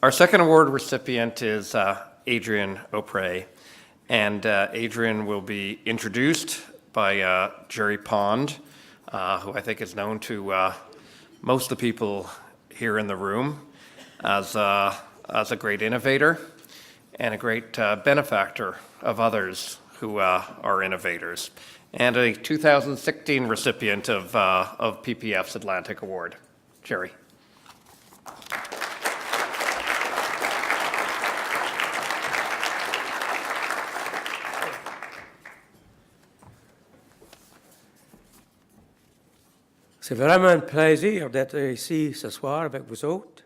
Our second award recipient is Adrienne O'Pray, and Adrienne will be introduced by Jerry Pond, who I think is known to most of the people here in the room as a great innovator and a great benefactor of others who are innovators, and a 2016 recipient of PPF's Atlantic Award. Jerry. C'est vraiment un plaisir d'être ici ce soir avec vous autres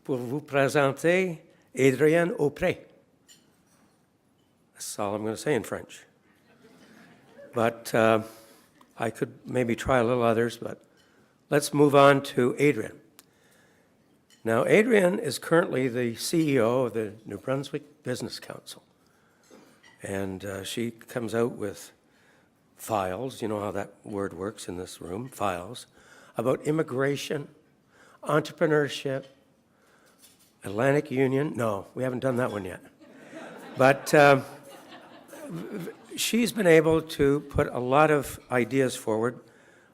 pour vous présenter Adrienne O'Pray. That's all I'm going to say in French. But I could maybe try a little others, but let's move on to Adrienne. Now, Adrienne is currently the CEO of the New Brunswick Business Council. And she comes out with files, you know how that word works in this room, files, about immigration, entrepreneurship, Atlantic Union. No, we haven't done that one yet. But she's been able to put a lot of ideas forward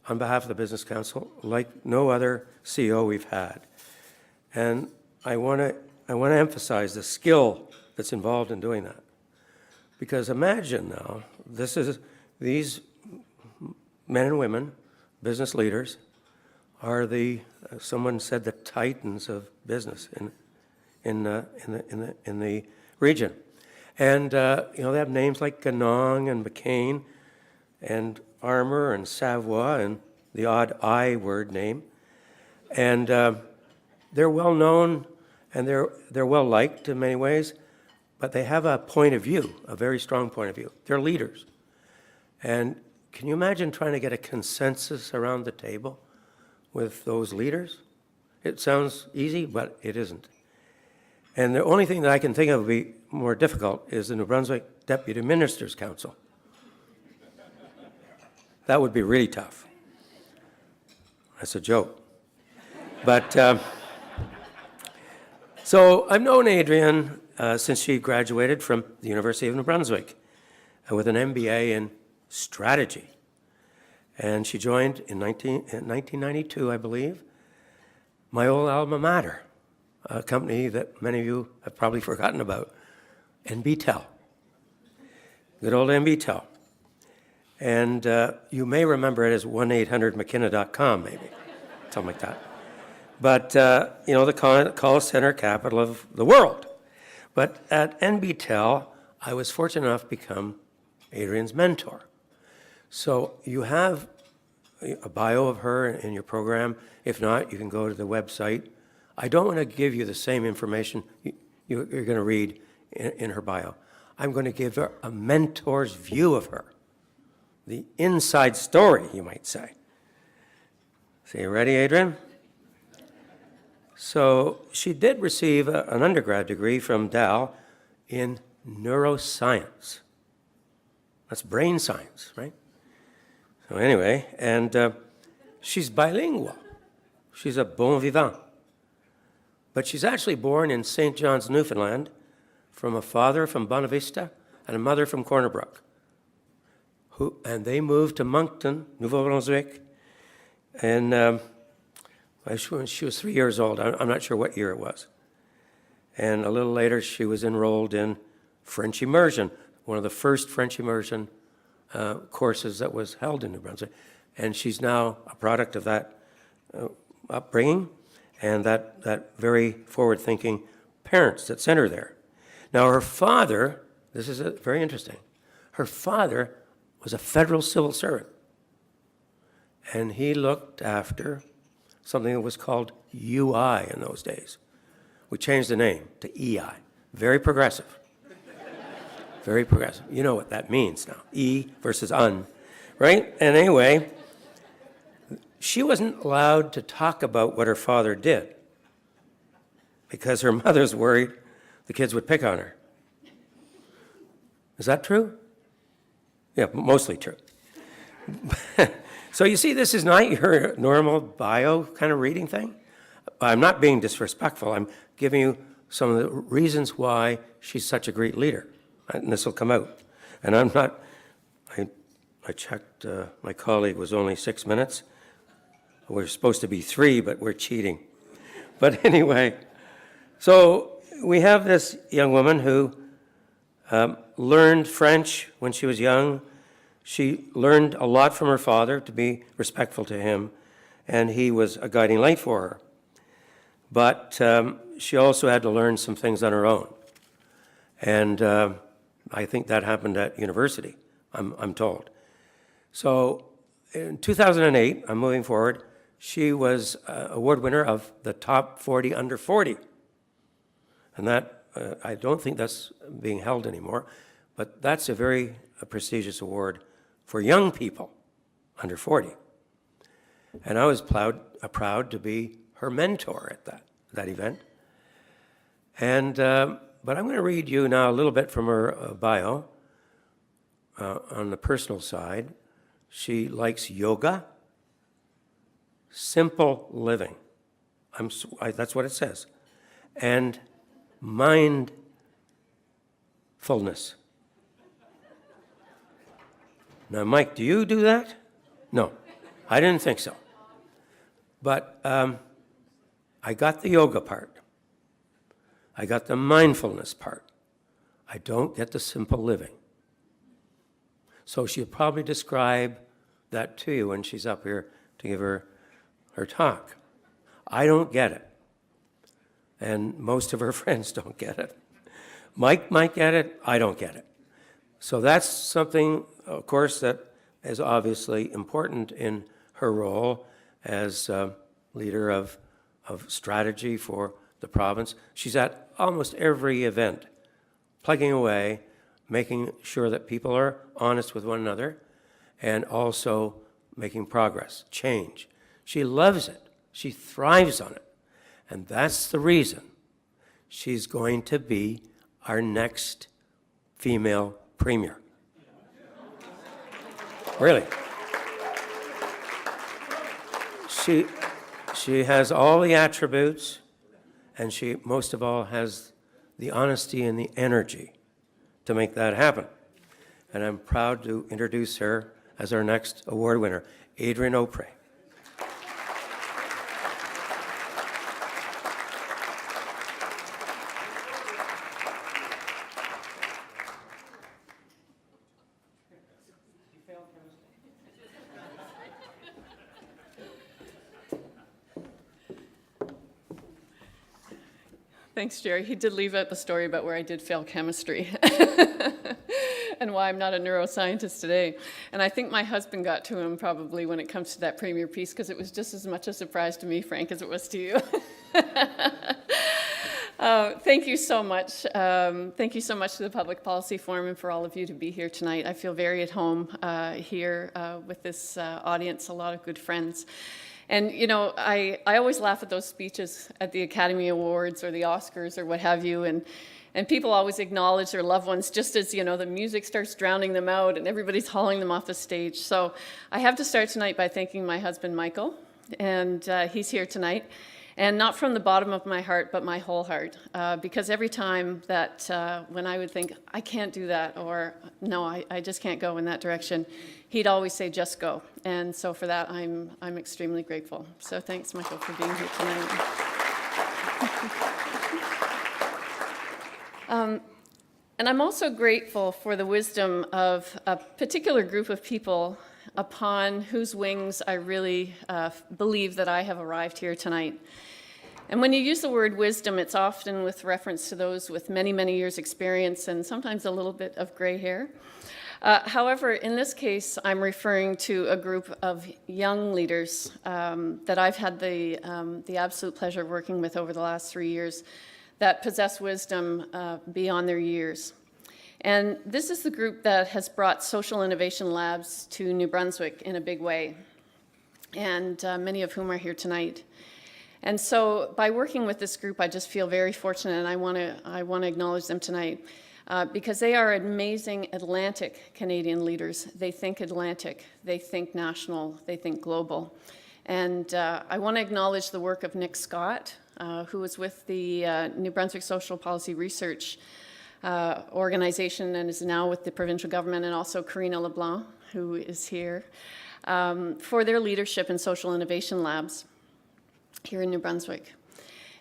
on behalf of the Business Council like no other CEO we've had. And I want to emphasize the skill that's involved in doing that. Because imagine now, these men and women, business leaders, are someone said, the titans of business in the region. And they have names like Ganong and McCain and Armour and Savoie and the odd I word name. And they're well known and they're well liked in many ways, but they have a point of view, a very strong point of view. They're leaders. And can you imagine trying to get a consensus around the table with those leaders? It sounds easy, but it isn't. And the only thing that I can think of would be more difficult is the New Brunswick Deputy Ministers' Council. That would be really tough. That's a joke. But so I've known Adrienne since she graduated from the University of New Brunswick with an MBA in strategy. And she joined in 1992, I believe, my old alma mater, a company that many of you have probably forgotten about, NBTEL. Good old NBTEL. And you may remember it as 1-800-McKenna.com, maybe, something like that. But, the call center capital of the world. But at NBTEL, I was fortunate enough to become Adrienne's mentor. So you have a bio of her in your program. If not, you can go to the website. I don't want to give you the same information you're going to read in her bio. I'm going to give her a mentor's view of her, the inside story, you might say. So you ready, Adrienne? So she did receive an undergrad degree from Dal in neuroscience. That's brain science, right? So anyway, and she's bilingual. She's a bon vivant. But she's actually born in St. John's, Newfoundland, from a father from Bonavista and a mother from Corner Brook. And they moved to Moncton, Nouveau-Brunswick, and when she was 3 years old. I'm not sure what year it was. And a little later, she was enrolled in French immersion, one of the first French immersion courses that was held in New Brunswick. And she's now a product of that upbringing and that very forward-thinking parents that sent her there. Now, her father, this is very interesting, her father was a federal civil servant. And he looked after something that was called UI in those days. We changed the name to EI. Very progressive. Very progressive. You know what that means now. E versus un, right? And anyway, she wasn't allowed to talk about what her father did because her mother's worried the kids would pick on her. Is that true? Yeah, mostly true. So you see, this is not your normal bio kind of reading thing. I'm not being disrespectful. I'm giving you some of the reasons why she's such a great leader. And this will come out. And I'm not, I checked, my colleague was only 6 minutes. We're supposed to be 3, but we're cheating. But anyway, so we have this young woman who learned French when she was young. She learned a lot from her father to be respectful to him, and he was a guiding light for her. But she also had to learn some things on her own. And I think that happened at university, I'm told. So in 2008, I'm moving forward, she was award winner of the top 40 under 40. And that, I don't think that's being held anymore, but that's a very prestigious award for young people under 40. And I was proud to be her mentor at that event. And, but I'm going to read you now a little bit from her bio on the personal side. She likes yoga, simple living. That's what it says. And mindfulness. Now, Mike, do you do that? No, I didn't think so. But I got the yoga part. I got the mindfulness part. I don't get the simple living. So she'll probably describe that to you when she's up here to give her talk. I don't get it. And most of her friends don't get it. Mike might get it. I don't get it. So that's something, of course, that is obviously important in her role as leader of strategy for the province. She's at almost every event, plugging away, making sure that people are honest with one another, and also making progress, change. She loves it. She thrives on it. And that's the reason she's going to be our next female premier. Really. She has all the attributes, and she, most of all, has the honesty and the energy to make that happen. And I'm proud to introduce her as our next award winner, Adrienne O'Pray. Thanks, Jerry. He did leave out the story about where I did fail chemistry and why I'm not a neuroscientist today. And I think my husband got to him probably when it comes to that premier piece, because it was just as much a surprise to me, Frank, as it was to you. Thank you so much. Thank you so much to the Public Policy Forum and for all of you to be here tonight. I feel very at home here with this audience, a lot of good friends. And, you know, I always laugh at those speeches at the Academy Awards or the Oscars or what have you, and people always acknowledge their loved ones just as, you know, the music starts drowning them out and everybody's hauling them off the stage. So I have to start tonight by thanking my husband, Michael, and he's here tonight. And not from the bottom of my heart, but my whole heart. Because every time that when I would think, I can't do that, or no, I just can't go in that direction, he'd always say, just go. And so for that, I'm extremely grateful. So thanks, Michael, for being here tonight. And I'm also grateful for the wisdom of a particular group of people upon whose wings I really believe that I have arrived here tonight. And when you use the word wisdom, it's often with reference to those with many, many years' experience and sometimes a little bit of gray hair. However, in this case, I'm referring to a group of young leaders that I've had the absolute pleasure of working with over the last 3 years that possess wisdom beyond their years. And this is the group that has brought social innovation labs to New Brunswick in a big way, and many of whom are here tonight. And so by working with this group, I just feel very fortunate, and I want to acknowledge them tonight because they are amazing Atlantic Canadian leaders. They think Atlantic, they think national, they think global. And I want to acknowledge the work of Nick Scott, who was with the New Brunswick Social Policy Research organization and is now with the provincial government, and also Karina LeBlanc, who is here, for their leadership in social innovation labs here in New Brunswick.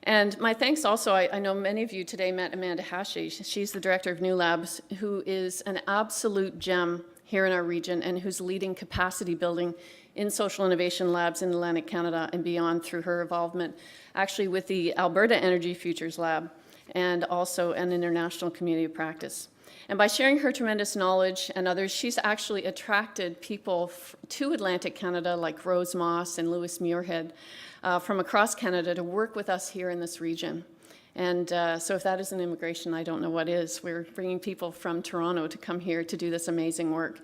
And my thanks also, I know many of you today met Amanda Hache. She's the director of New Labs, who is an absolute gem here in our region and who's leading capacity building in social innovation labs in Atlantic Canada and beyond through her involvement actually with the Alberta Energy Futures Lab and also an international community of practice. And by sharing her tremendous knowledge and others, she's actually attracted people to Atlantic Canada like Rose Moss and Louis Muirhead from across Canada to work with us here in this region. And so if that isn't immigration, I don't know what is. We're bringing people from Toronto to come here to do this amazing work.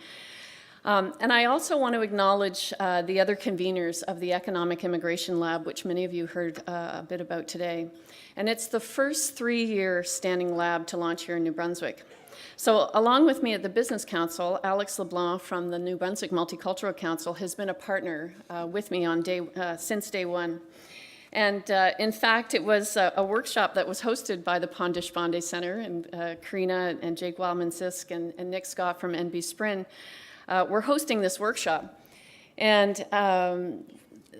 And I also want to acknowledge the other conveners of the Economic Immigration Lab, which many of you heard a bit about today. And it's the first 3-year standing lab to launch here in New Brunswick. So along with me at the Business Council, Alex LeBlanc from the New Brunswick Multicultural Council has been a partner with me on since day one. And in fact, it was a workshop that was hosted by the Pond Dishbande Center, and Karina and Jake Wildman-Sisk and Nick Scott from NB Sprin were hosting this workshop. And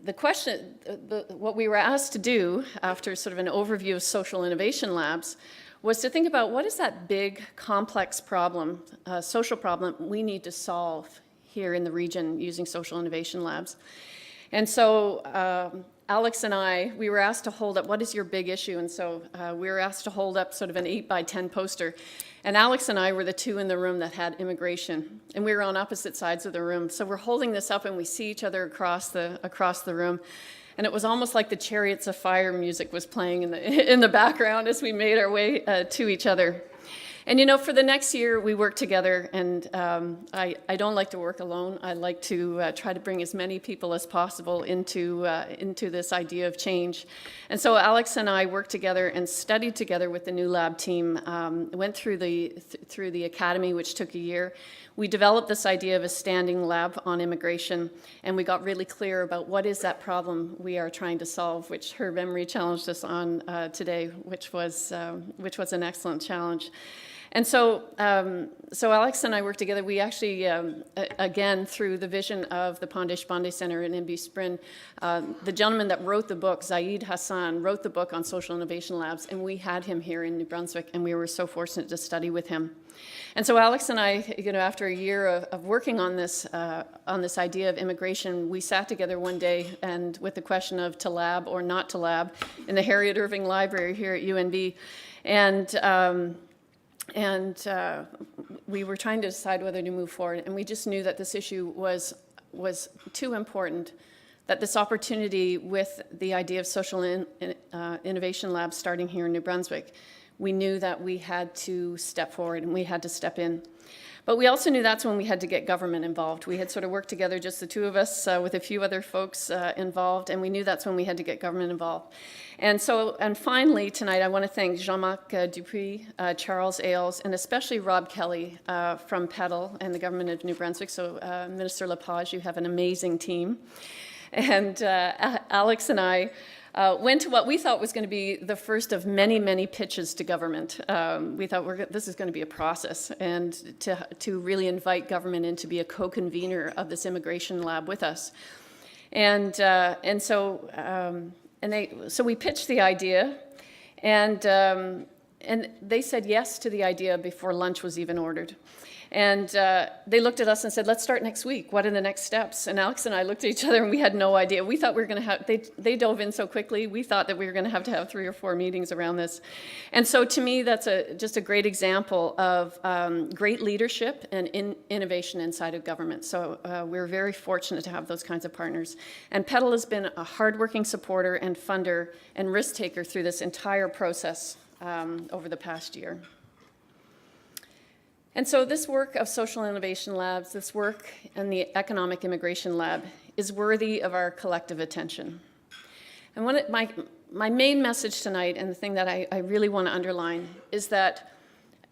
the question, what we were asked to do after sort of an overview of social innovation labs was to think about what is that big, complex problem, social problem we need to solve here in the region using social innovation labs. And so Alex and I, we were asked to hold up, what is your big issue? And so we were asked to hold up sort of an 8x10 poster. And Alex and I were the two in the room that had immigration. And we were on opposite sides of the room. So we're holding this up and we see each other across the room. And it was almost like the Chariots of Fire music was playing in the background as we made our way to each other. And you know, for the next year, we worked together, and I don't like to work alone. I like to try to bring as many people as possible into this idea of change. And so Alex and I worked together and studied together with the New Lab team, went through the academy, which took a year. We developed this idea of a standing lab on immigration, and we got really clear about what is that problem we are trying to solve, which Herb Emery challenged us on today, which was an excellent challenge. And so Alex and I worked together. We actually, again, through the vision of the Pond Dishbande Center in NB Sprin, the gentleman that wrote the book, Zaid Hassan, wrote the book on social innovation labs, and we had him here in New Brunswick, and we were so fortunate to study with him. And so Alex and I, you know, after a year of working on this idea of immigration, we sat together one day and with the question of to lab or not to lab in the Harriet Irving Library here at UNB, and we were trying to decide whether to move forward, and we just knew that this issue was too important, that this opportunity with the idea of social innovation labs starting here in New Brunswick, we knew that we had to step forward and we had to step in. But we also knew that's when we had to get government involved. We had sort of worked together, just the two of us, with a few other folks involved, and we knew that's when we had to get government involved. And finally, tonight, I want to thank Jean-Marc Dupuis, Charles Ailes, and especially Rob Kelly from PEDAL and the government of New Brunswick. So, Minister Lepage, you have an amazing team. And Alex and I went to what we thought was going to be the first of many, many pitches to government. We thought this is going to be a process, and to really invite government in to be a co-convener of this immigration lab with us. So we pitched the idea, and they said yes to the idea before lunch was even ordered. And they looked at us and said, let's start next week. What are the next steps? And Alex and I looked at each other and we had no idea. We thought we were going to have, they dove in so quickly, we thought that we were going to have 3 or 4 meetings around this. And so to me, that's just a great example of great leadership and innovation inside of government. So we're very fortunate to have those kinds of partners. And PEDAL has been a hardworking supporter and funder and risk taker through this entire process over the past year. And so this work of social innovation labs, this work in the economic immigration lab is worthy of our collective attention. And my main message tonight, and the thing that I really want to underline, is that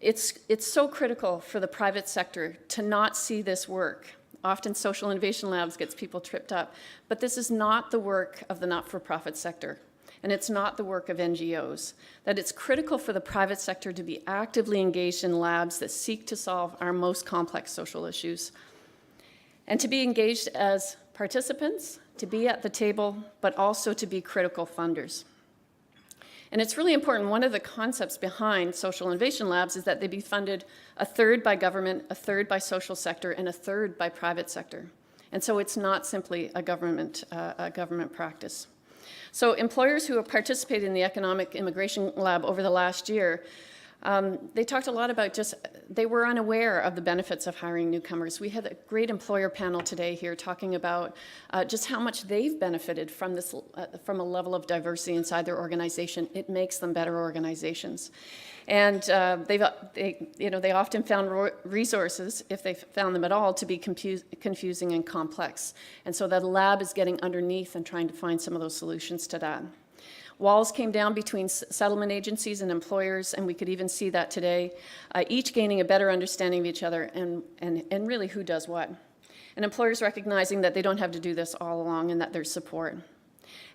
it's so critical for the private sector to not see this work. Often social innovation labs gets people tripped up, but this is not the work of the not-for-profit sector. and it's not the work of NGOs, that it's critical for the private sector to be actively engaged in labs that seek to solve our most complex social issues, and to be engaged as participants, to be at the table, but also to be critical funders. And it's really important, one of the concepts behind social innovation labs is that they be funded a third by government, a third by social sector, and a third by private sector. And so it's not simply a government practice. So employers who have participated in the Economic Immigration Lab over the last year, they talked a lot about they were unaware of the benefits of hiring newcomers. We had a great employer panel today here talking about just how much they've benefited from this, from a level of diversity inside their organization. It makes them better organizations. And they often found resources, if they found them at all, to be confusing and complex. And so that lab is getting underneath and trying to find some of those solutions to that. Walls came down between settlement agencies and employers, and we could even see that today, each gaining a better understanding of each other and really who does what. And employers recognizing that they don't have to do this all along and that there's support.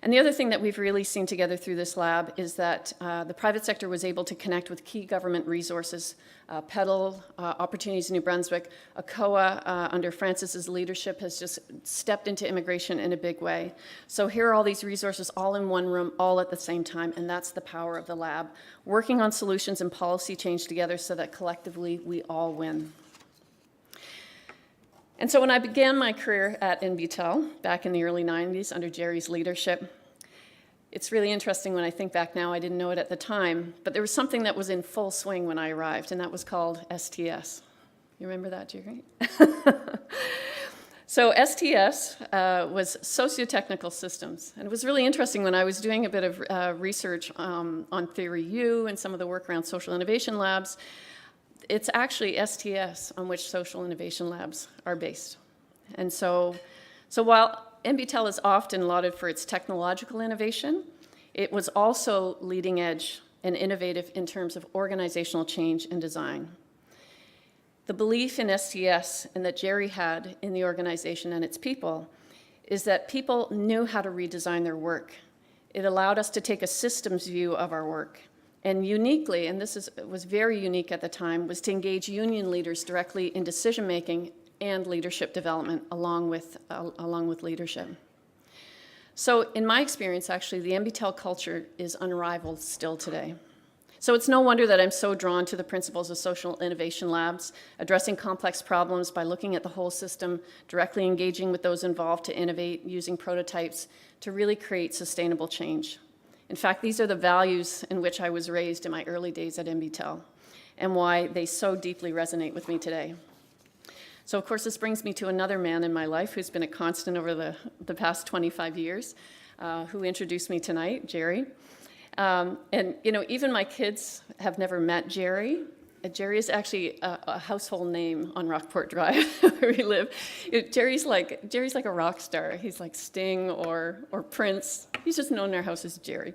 And the other thing that we've really seen together through this lab is that the private sector was able to connect with key government resources, PEDAL, Opportunities in New Brunswick, ACOA, under Francis's leadership, has just stepped into immigration in a big way. So here are all these resources all in one room, all at the same time, and that's the power of the lab, working on solutions and policy change together so that collectively we all win. And so when I began my career at NBTEL back in the early 90s under Jerry's leadership, it's really interesting when I think back now, I didn't know it at the time, but there was something that was in full swing when I arrived, and that was called STS. You remember that, Jerry? So STS was socio-technical systems, and it was really interesting when I was doing a bit of research on Theory U and some of the work around social innovation labs. It's actually STS on which social innovation labs are based. And so while NBTEL is often lauded for its technological innovation, it was also leading edge and innovative in terms of organizational change and design. The belief in STS and that Jerry had in the organization and its people is that people knew how to redesign their work. It allowed us to take a systems view of our work. And uniquely, and this was very unique at the time, was to engage union leaders directly in decision-making and leadership development along with leadership. So in my experience, actually, the NBTEL culture is unrivaled still today. So it's no wonder that I'm so drawn to the principles of social innovation labs, addressing complex problems by looking at the whole system, directly engaging with those involved to innovate, using prototypes to really create sustainable change. In fact, these are the values in which I was raised in my early days at NBTEL and why they so deeply resonate with me today. So of course, this brings me to another man in my life who's been a constant over the past 25 years, who introduced me tonight, Jerry. And even my kids have never met Jerry. Jerry is actually a household name on Rockport Drive, where we live. Jerry's like a rock star. He's like Sting or Prince. He's just known in our house as Jerry.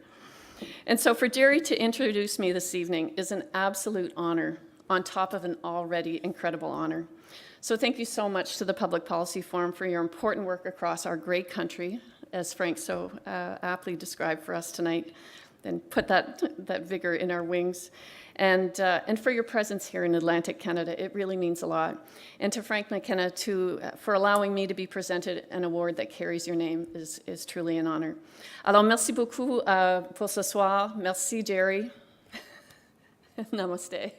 And so for Jerry to introduce me this evening is an absolute honor on top of an already incredible honor. So thank you so much to the Public Policy Forum for your important work across our great country, as Frank so aptly described for us tonight, and put that vigor in our wings. And for your presence here in Atlantic Canada. It really means a lot. And to Frank McKenna, for allowing me to be presented an award that carries your name is truly an honor. Alors, merci beaucoup pour ce soir. Merci, Jerry. Namaste.